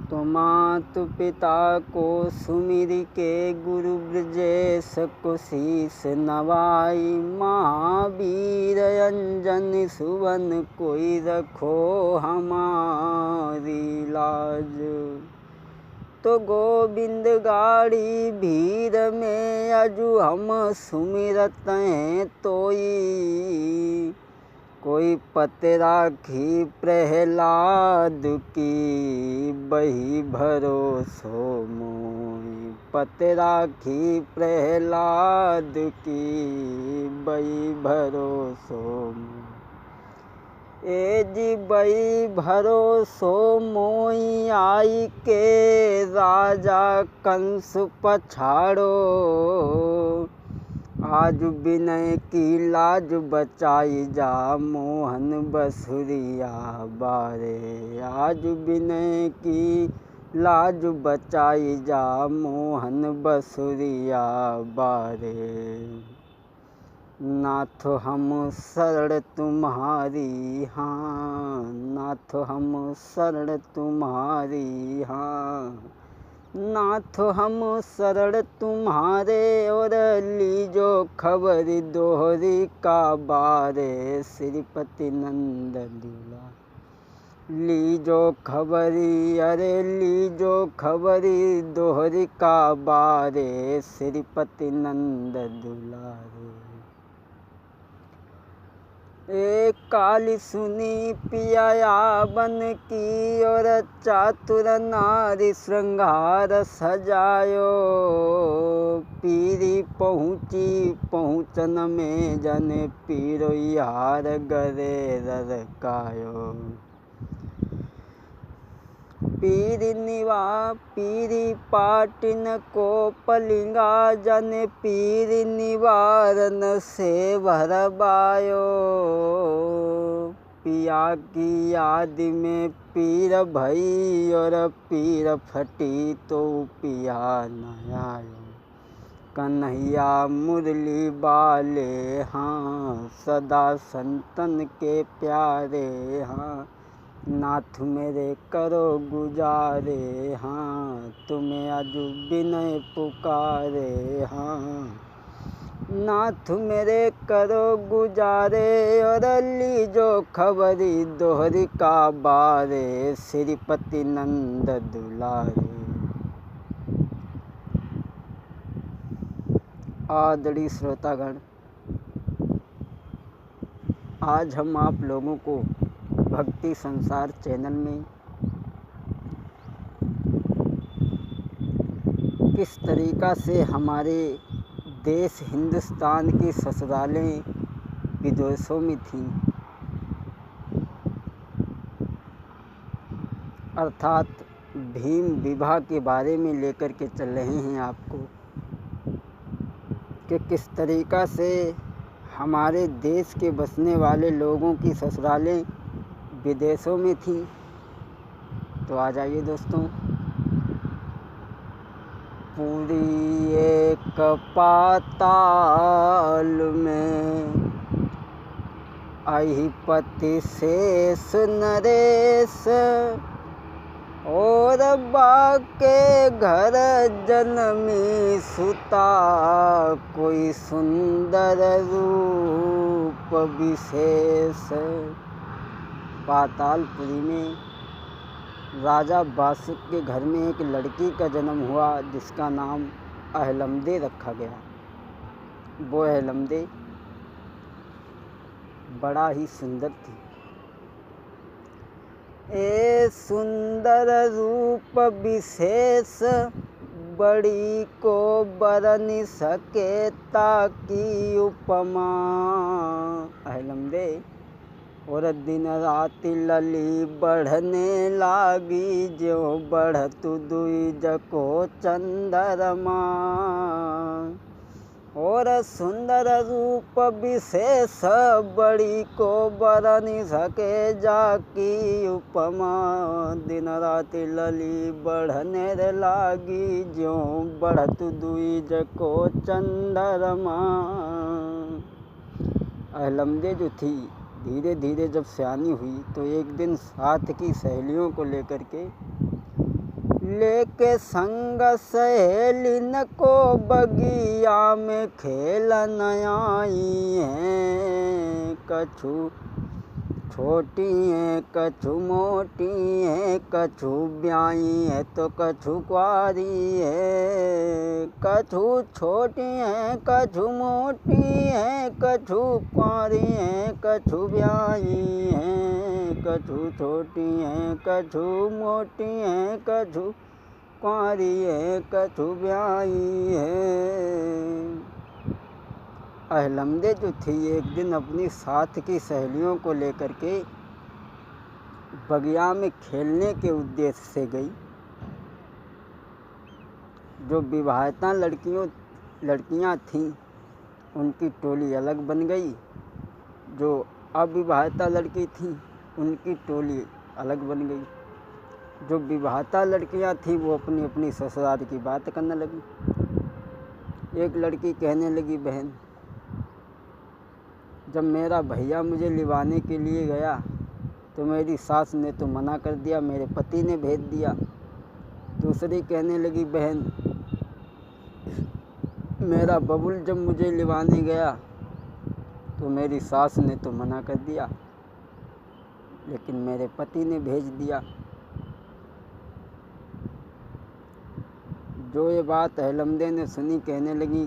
तो मातु पिता को सुमिर के गुरु ब्रजेश को शीस नवाई। महावीर अंजन सुवन कोई रखो हमारी लाज। तो गोविंद गाड़ी भीड़ में अजु हम सुमिरत हैं तोई। कोई पत राखी प्रहलाद की बही भरोसो मोई। पत राखी प्रहलाद की बही भरोसो मोई। ए जी बही भरोसो मोई आई के राजा कंस पछाड़ो। आज विनय की लाज बचाई जा मोहन बसुरिया बारे। आज विनय की लाज बचाई जा मोहन बसुरिया बारे। नाथ हम शरण तुम्हारी हाँ। नाथ हम शरण तुम्हारी हाँ। नाथ हम शरण तुम्हारे और लीजो खबर दोहरी का बारे। श्रीपति नंद दूल्हा लीजो खबरी अरे लीजो खबरी दोहरी का बारे। श्रीपति नंद दुलारे। एक काली सुनी पिया बन की और चातुर नारी श्रृंगार सजायो। पीरी पहुँची पहुँचन में जन पीरो हार गरे ररकायो। पीरी पाटिन को पलिंगा जन पीरी निवारन से भरबायो। पिया की याद में पीर भई और पीर फटी तो पिया न आयो। कन्हैया मुरली बाले हाँ सदा संतन के प्यारे हाँ। नाथ मेरे करो गुजारे हाँ। तुम्हें अजु विनय पुकारे हाँ। नाथ मेरे करो गुजारे और लीजो खबरी दोहरी का बारे। श्रीपति नंद दुलारे। आदरणीय श्रोतागण, आज हम आप लोगों को भक्ति संसार चैनल में किस तरीक़ा से हमारे देश हिंदुस्तान की ससुरालें विदेशों में थीं, अर्थात भीम विवाह के बारे में लेकर के चल रहे हैं आपको कि किस तरीक़ा से हमारे देश के बसने वाले लोगों की ससुरालें विदेशों में थी। तो आ जाइए दोस्तों। पूरी एक पाताल में अहिपति शेष नरेश। और बाके घर जन्मी सुता कोई सुंदर रूप विशेष। पातालपुरी में राजा बासुक के घर में एक लड़की का जन्म हुआ जिसका नाम अहलमदे रखा गया। वो अहलमदे बड़ा ही सुंदर थी। ए सुंदर रूप विशेष बड़ी को बरन सके ताकि उपमा। अहलमदे और दिन रात लली बढ़ने लागी जो बढ़त दुई जको चंद्रमा। और सुंदर रूप विशेष बड़ी को बरन सके जाकी उपमा। दिन रात लली बढ़ने लागी जो बढ़त दुई जको चंद्रमा। अहलमदे जो थी धीरे धीरे जब सयानी हुई तो एक दिन साथ की सहेलियों को लेकर के लेके संग सहेलिन को बगिया में खेलन आई हैं। कछु छोटी हैं कछु मोटी हैं, कछु ब्याई है तो कछु कुआरी है। कछु छोटी हैं कछु मोटी हैं, कछु कुआरी हैं कछु ब्याई हैं। कछु छोटी हैं कछु मोटी हैं, कछु कुआरी है कछु ब्याई है। अहलमदे जो थी एक दिन अपनी साथ की सहेलियों को लेकर के बगिया में खेलने के उद्देश्य से गई। जो विवाहिता लड़कियां थीं उनकी टोली अलग बन गई, जो अविवाहिता लड़की थीं उनकी टोली अलग बन गई। जो विवाहिता लड़कियां थीं वो अपनी अपनी ससुराल की बात करने लगी। एक लड़की कहने लगी, बहन जब मेरा भैया मुझे लिवाने के लिए गया तो मेरी सास ने तो मना कर दिया, मेरे पति ने भेज दिया। दूसरी कहने लगी, बहन मेरा बबुल जब मुझे लिवाने गया तो मेरी सास ने तो मना कर दिया, लेकिन मेरे पति ने भेज दिया। जो ये बात अहलमदे ने सुनी, कहने लगी,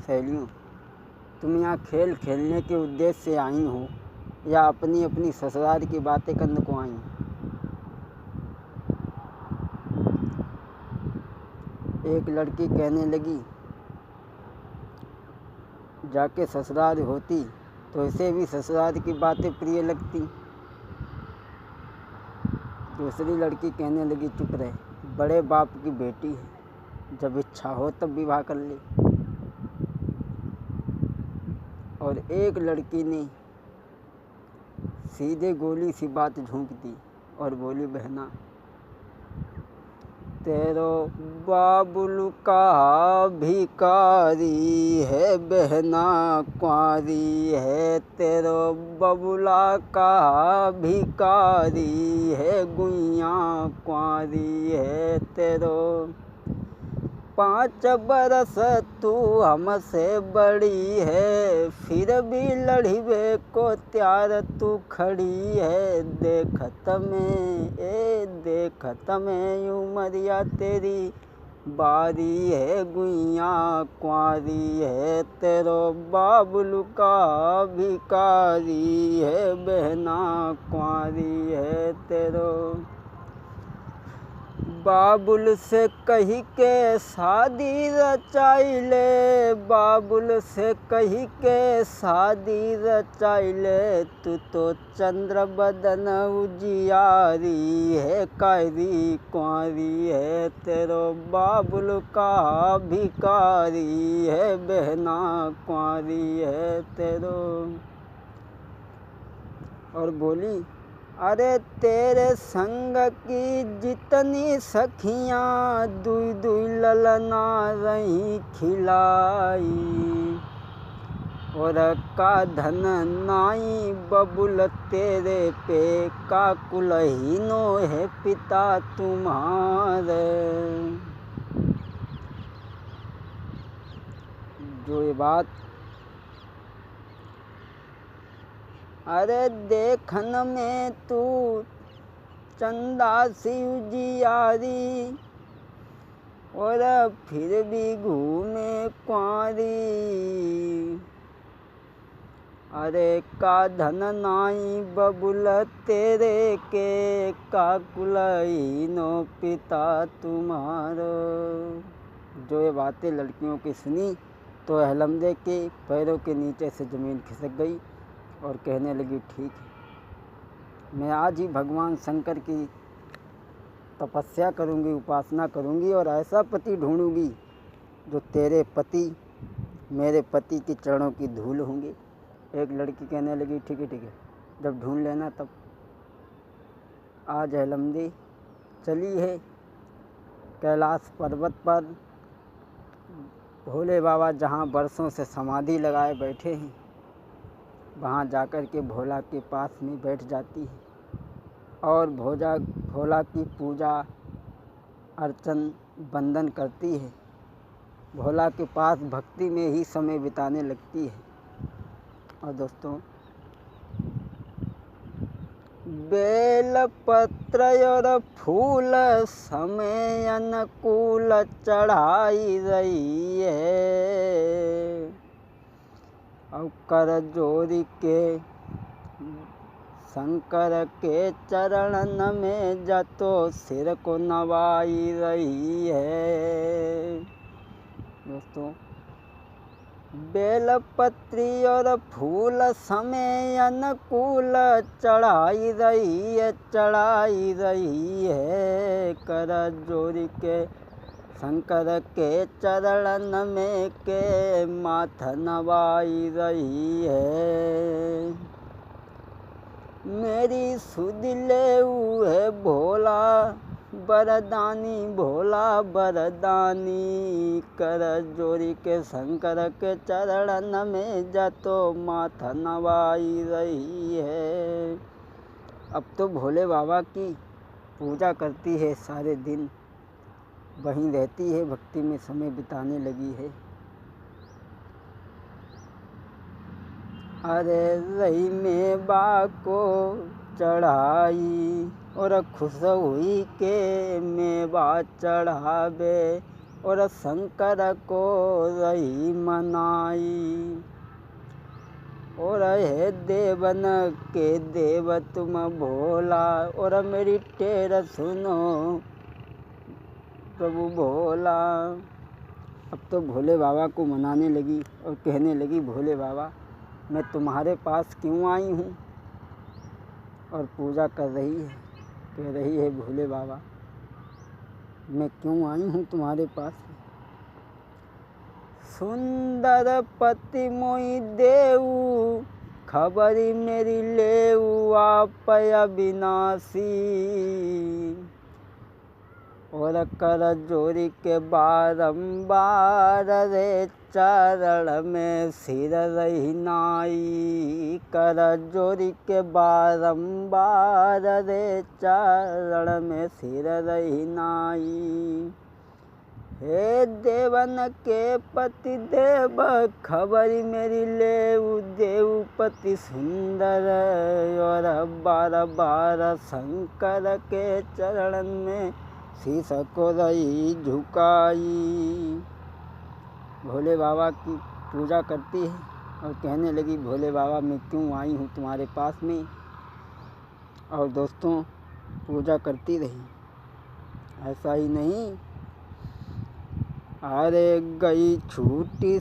सहेलियों तुम यहाँ खेल खेलने के उद्देश्य से आई हो या अपनी अपनी ससुराल की बातें करने को आई? एक लड़की कहने लगी, जाके ससुराल होती तो इसे भी ससुराल की बातें प्रिय लगती। दूसरी लड़की कहने लगी, चुप रहे, बड़े बाप की बेटी है, जब इच्छा हो तब विवाह कर ले। और एक लड़की ने सीधे गोली सी बात झोंक दी और बोली, बहना तेरो बाबुल का भिकारी है, बहना कुंवारी है। तेरो बबुला का भिकारी है, गुइया कुंवारी है। तेरो 5 बरस तू हमसे बड़ी है, फिर भी लड़िबे को त्यार तू खड़ी है। देखत में उमरिया तेरी बारी है, गुइया कुंवारी है। तेरो बाबुल का भिकारी है, बहना कुंवारी है। तेरो बाबुल से कही के शादी रचाइले, बाबुल से कही के शादी रचाइले। तू तो चंद्र बदन उजियारी है, कायरी कुंवारी है। तेरो बाबुल का भिकारी है, बहना कुंवारी है। तेरो और बोली, अरे तेरे संग की जितनी सखियाँ दुई दुई ललना रही खिलाई। और का धन नाई बबुल तेरे पे, का कुलहीनो है पिता तुम्हारे। जो ये बात, अरे देखन में तू चंदा सी उजियारी, और फिर भी घूमे कुंवारी। अरे का धन नाई बबुल तेरे के, का कुलहीनो पिता तुम्हारो। जो ये बातें लड़कियों की सुनी तो अहलमदे के पैरों के नीचे से ज़मीन खिसक गई और कहने लगी, ठीक है, मैं आज ही भगवान शंकर की तपस्या करूंगी, उपासना करूंगी और ऐसा पति ढूंढूंगी जो तेरे पति मेरे पति के चरणों की धूल होंगे। एक लड़की कहने लगी, ठीक है, जब ढूंढ लेना तब। आज अहलमदी चली है कैलाश पर्वत पर, भोले बाबा जहाँ बरसों से समाधि लगाए बैठे हैं, वहाँ जाकर के भोला के पास में बैठ जाती है और भोला की पूजा अर्चन बंदन करती है, भोला के पास भक्ति में ही समय बिताने लगती है। और दोस्तों, बेल पत्र और फूल समय अनुकूल चढ़ाई रही है, और कर जोड़ी के शंकर के चरणन में जतो सिर को नवाई रही है। दोस्तों, बेलपत्री और फूल समय अनुकूल चढ़ाई रही है, चढ़ाई रही है, कर जोड़ी के शंकर के चरणन में के माथ नवाई रही है। मेरी सुध लेऊ है भोला बरदानी, भोला बरदानी, कर जोड़ी के शंकर के चरणन में जतो माथा नवाई रही है। अब तो भोले बाबा की पूजा करती है, सारे दिन वहीं रहती है, भक्ति में समय बिताने लगी है। अरे रही में बा को चढ़ाई और खुश हुई के मेवा चढ़ावे, और शंकर को रही मनाई। और है देवन के देव तुम भोला, और मेरी टेर सुनो प्रभु भोला। अब तो भोले बाबा को मनाने लगी और कहने लगी, भोले बाबा मैं तुम्हारे पास क्यों आई हूँ। और पूजा कर रही है, कह रही है, भोले बाबा मैं क्यों आई हूँ तुम्हारे पास। सुंदर पति मोई देऊ, खबरी मेरी लेऊ आप अविनाशी, और कर जोड़ी के बारंबार रे चरण में सिर रही नाई, कर जोड़ी के बारंबार रे चरण में सिर रही नाई। हे देवन के पति देव, खबरी मेरी लेऊ देऊ पति सुंदर, और बार बार शंकर के चरण में शीश को रही झुकाई। भोले बाबा की पूजा करती है और कहने लगी, भोले बाबा मैं क्यों आई हूँ तुम्हारे पास में। और दोस्तों, पूजा करती रही। ऐसा ही नहीं, अरे गई छूटी